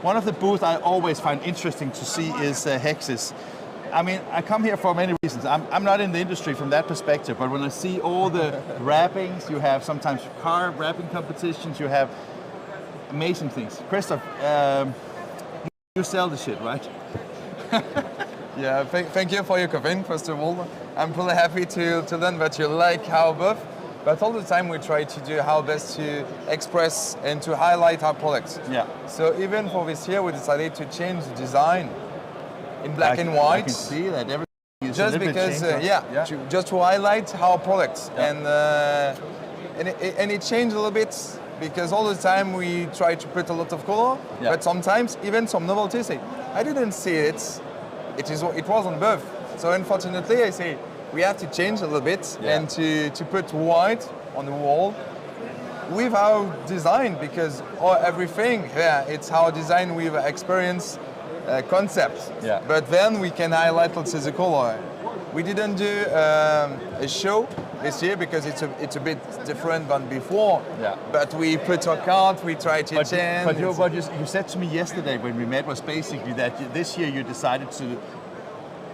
One of the booths I always find interesting to see is Hexis. I mean, I come here for many reasons. I'm not in the industry from that perspective, but when I see all the wrappings, you have sometimes car wrapping competitions, you have amazing things. Christophe, you sell the shit, right? Yeah, thank you for your comment, first of all. I'm really happy to learn that you like our booth, but all the time we try to do our best to express and to highlight our products. Yeah. So even for this year, we decided to change the design in black and white. I can see that everything is just a little because, bit changed, just to highlight our products. Yeah. And it changed a little bit because all the time we try to put a lot of color, Yeah. but sometimes even some novelties say, I didn't see it. It was on both. So unfortunately, I say we have to change a little bit and to put white on the wall with our design, because everything, it's our design with experience concept. Yeah. But then we can highlight, let's say, the color. We didn't do a show this year because it's a bit different than before. Yeah. But we put a card, we try to change. But what you said to me yesterday when we met was basically that this year you decided to,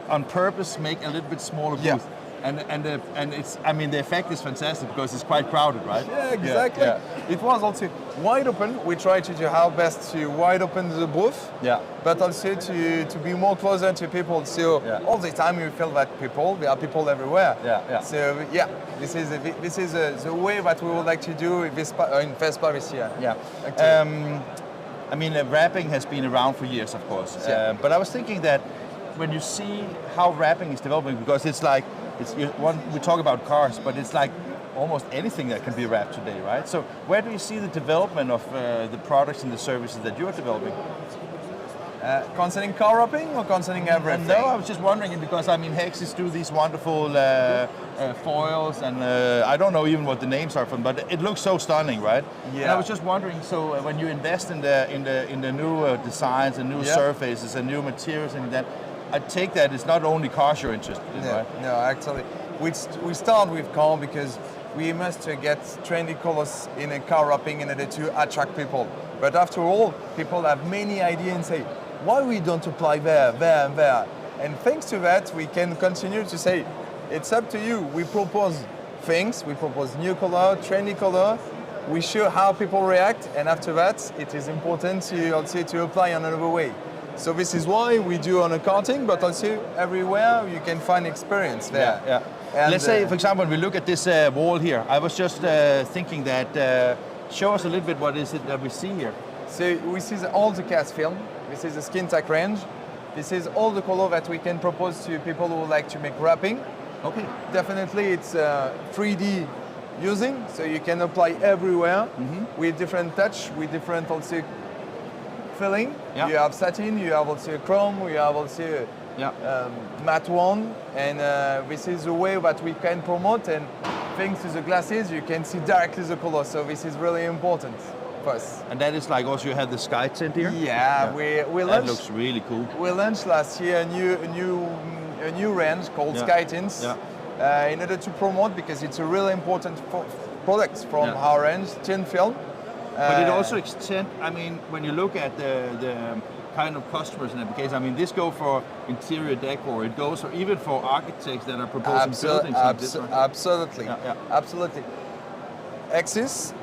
on purpose, make a little bit smaller booth. Yeah. And it's, I mean, the effect is fantastic because it's quite crowded, right? Yeah, exactly. Yeah. It was also wide open. We try to do our best to wide open the booth, Yeah. but also to be more closer to people. So Yeah. all the time you feel that there are people everywhere. Yeah, yeah. So yeah, this is the way that we would like to do in FESPA this year. Yeah. I mean, wrapping has been around for years, of course. Yeah. But I was thinking that when you see how wrapping is developing, because it's like, we talk about cars, but it's like almost anything that can be wrapped today, right? So where do you see the development of the products and the services that you are developing? Concerning car wrapping or concerning everything? No, I was just wondering, because I mean, Hexis do these wonderful foils, and I don't know even what the names are from, but it looks so stunning, right? Yeah. And I was just wondering, so when you invest in the new designs and new surfaces and new materials and that, I take that it's not only cars you're interested in, right? No, actually, we start with car because we must get trendy colors in a car wrapping in order to attract people. But after all, people have many ideas and say, why we don't apply there, there, and there? And thanks to that, we can continue to say, it's up to you. We propose things, we propose new color, trendy color. We show how people react, and after that, it is important to also to apply another way. So this is why we do on a karting, but also everywhere you can find experience there. Yeah. And let's say, for example, when we look at this wall here, I was just thinking that, show us a little bit what is it that we see here. So we see all the cast film. This is the skin tech range. This is all the color that we can propose to people who would like to make wrapping. Okay. Definitely it's 3D using, so you can apply everywhere with different touch, with different also filling. Yeah. You have satin, you have also chrome, you have also matte one, and this is a way that we can promote, and thanks to the glasses you can see directly the color, so this is really important for us. And that is like also you have the sky tint here? Yeah, we launched. That looks really cool. We launched last year a new range called Sky Tints in order to promote, because it's a really important product from our range, thin film. But it also extends, I mean, when you look at the kind of customers in that case, I mean, this goes for interior decor, it goes for even for architects that are proposing buildings. Absolutely. Absolutely. Hexis,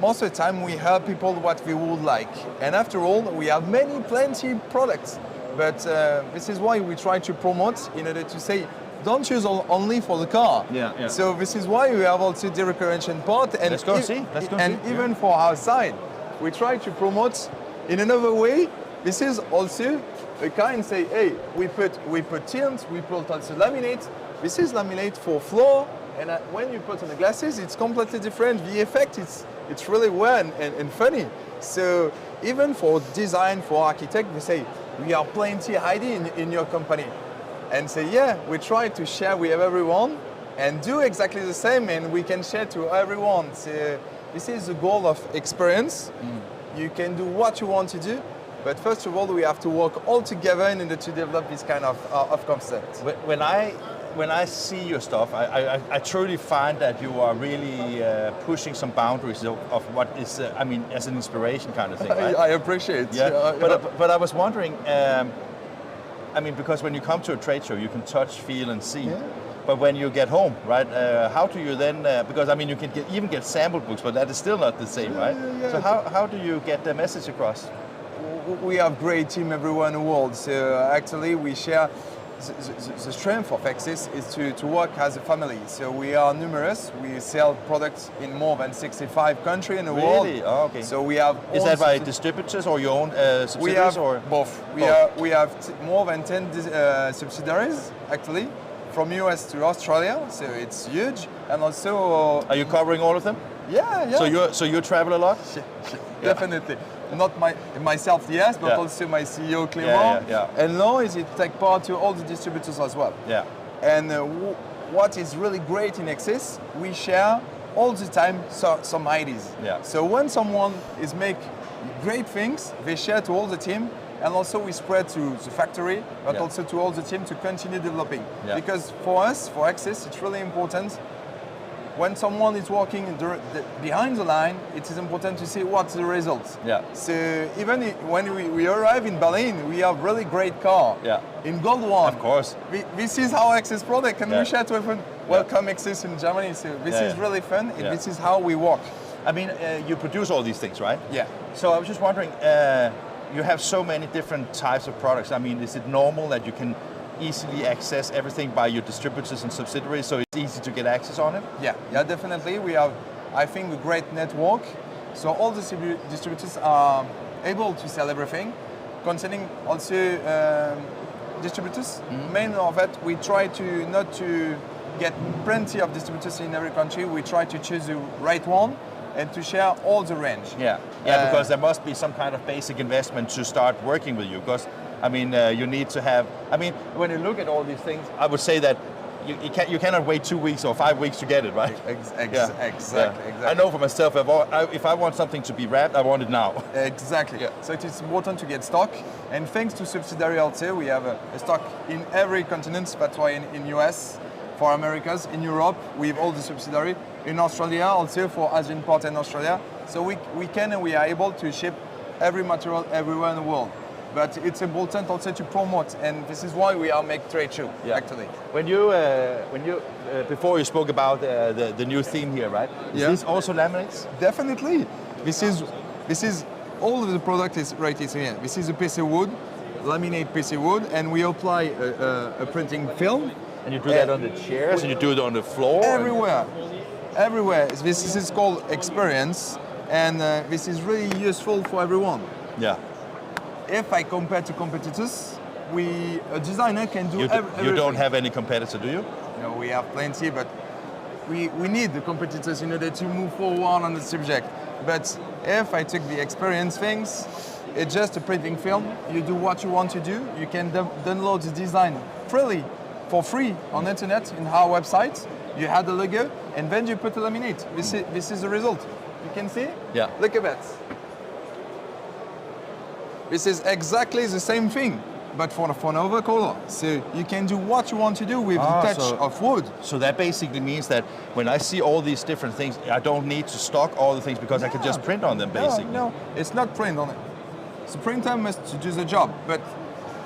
most of the time we help people what they would like. And after all, we have plenty products. But this is why we try to promote in order to say, don't use only for the car. Yeah. So this is why we have also the decoration part. And Let's go see. Even for our side, we try to promote in another way. This is also a kind say, hey, we put tints, we put also laminate. This is laminate for floor, and when you put on the glasses, it's completely different. The effect, it's really well and funny. So even for design, for architect, we say, we have plenty idea in your company. And say, yeah, we try to share with everyone and do exactly the same, and we can share to everyone. So this is the goal of experience. You can do what you want to do, but first of all, we have to work all together in order to develop this kind of concept. When I when I see your stuff, I truly find that you are really pushing some boundaries of what is, I mean, as an inspiration kind of thing, right? I appreciate. Yeah, but I was wondering, I mean, because when you come to a trade show, you can touch, feel, and see. Yeah. But when you get home, right, how do you then, because I mean, you can even get sample books, but that is still not the same, right? Yeah. So how do you get the message across? We have great team everywhere in the world. So actually we share, the strength of Hexis is to work as a family. So we are numerous. We sell products in more than 65 countries in the world. Really? Oh, okay. So we have. Is that by distributors or your own subsidiaries? We have or? Both. We have more than 10 subsidiaries actually, from US to Australia. So it's huge. And also. Are you covering all of them? Yeah. So you travel a lot? Definitely. Not myself, yes, but also my CEO, Clément. And now is it take part to all the distributors as well. Yeah. And what is really great in Hexis, we share all the time some ideas. Yeah. So when someone is make great things, they share to all the team, and also we spread to the factory, but also to all the team to continue developing. Yeah. Because for us, for Hexis, it's really important. When someone is working behind the line, it is important to see what's the results. Yeah. So even when we arrive in Berlin, we have really great car. Yeah. In Gold One. Of course. This is our Hexis product, and we share to everyone. Welcome Hexis in Germany. So this is really fun. And this is how we work. I mean, you produce all these things, right? Yeah. So I was just wondering, you have so many different types of products. I mean, is it normal that you can easily access everything by your distributors and subsidiaries, so it's easy to get access on it? Yeah, definitely. We have, I think, a great network. So all the distributors are able to sell everything. Concerning also distributors, main of it, we try to not to get plenty of distributors in every country. We try to choose the right one and to share all the range. Yeah, because there must be some kind of basic investment to start working with you, because I mean, you need to have, I mean, when you look at all these things, I would say that you cannot wait 2 weeks or 5 weeks to get it, right? Exactly. I know for myself, if I want something to be wrapped, I want it now. Exactly. Yeah. So it is important to get stock. And thanks to subsidiary also, we have a stock in every continent. That's why in US, for Americas, in Europe, we have all the subsidiary. In Australia, also for Asian part in Australia. So we are able to ship every material everywhere in the world. But it's important also to promote, and this is why we are make trade show, actually. When you before you spoke about the new theme here, right? Is this also laminates? Definitely. This is all of the product is right here. This is a piece of wood, laminate piece of wood, and we apply a printing film. And you do that on the chairs, and you do it on the floor? Everywhere. This is called experience, and this is really useful for everyone. Yeah. If I compare to competitors, a designer can do everything. You don't have any competitor, do you? No, we have plenty, but we need the competitors in order to move forward on the subject. But if I took the experience things, it's just a printing film. You do what you want to do. You can download the design freely, for free on the internet in our website. You add the logo, and then you put a laminate. This is the result. You can see? Yeah. Look at that. This is exactly the same thing, but for another color. So you can do what you want to do with the touch of wood. So that basically means that when I see all these different things, I don't need to stock all the things because I can just print on them, basically. No, it's not print on it. The printer must do the job, but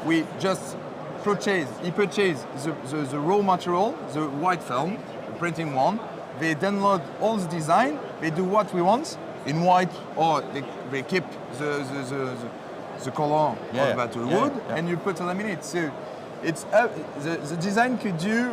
we just purchase the raw material, the white film, the printing one. They download all the design, they do what we want in white, or they keep the color of that wood, and you put a laminate. So it's the design could do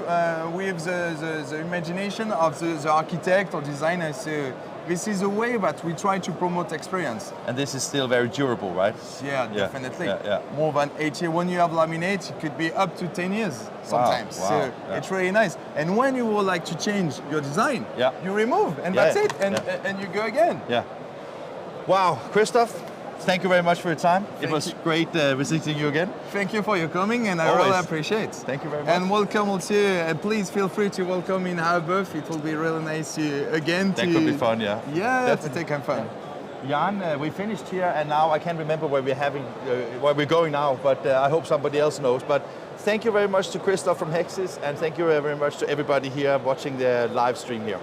with the imagination of the architect or designer. So this is a way that we try to promote experience. And this is still very durable, right? Yeah, definitely. More than 8 years. When you have laminate, it could be up to 10 years sometimes. Wow. So it's really nice. And when you would like to change your design, you remove, and that's it, and you go again. Yeah. Wow, Christophe, thank you very much for your time. It was great visiting you again. Thank you for your coming, and I really appreciate it. Thank you very much. And welcome also, please feel free to welcome in our booth. It will be really nice again. That could be fun, yeah. Yeah, to take fun. Jan, we finished here, and now I can't remember where we're going now, but I hope somebody else knows. But thank you very much to Christophe from Hexis, and thank you very much to everybody here watching the live stream here.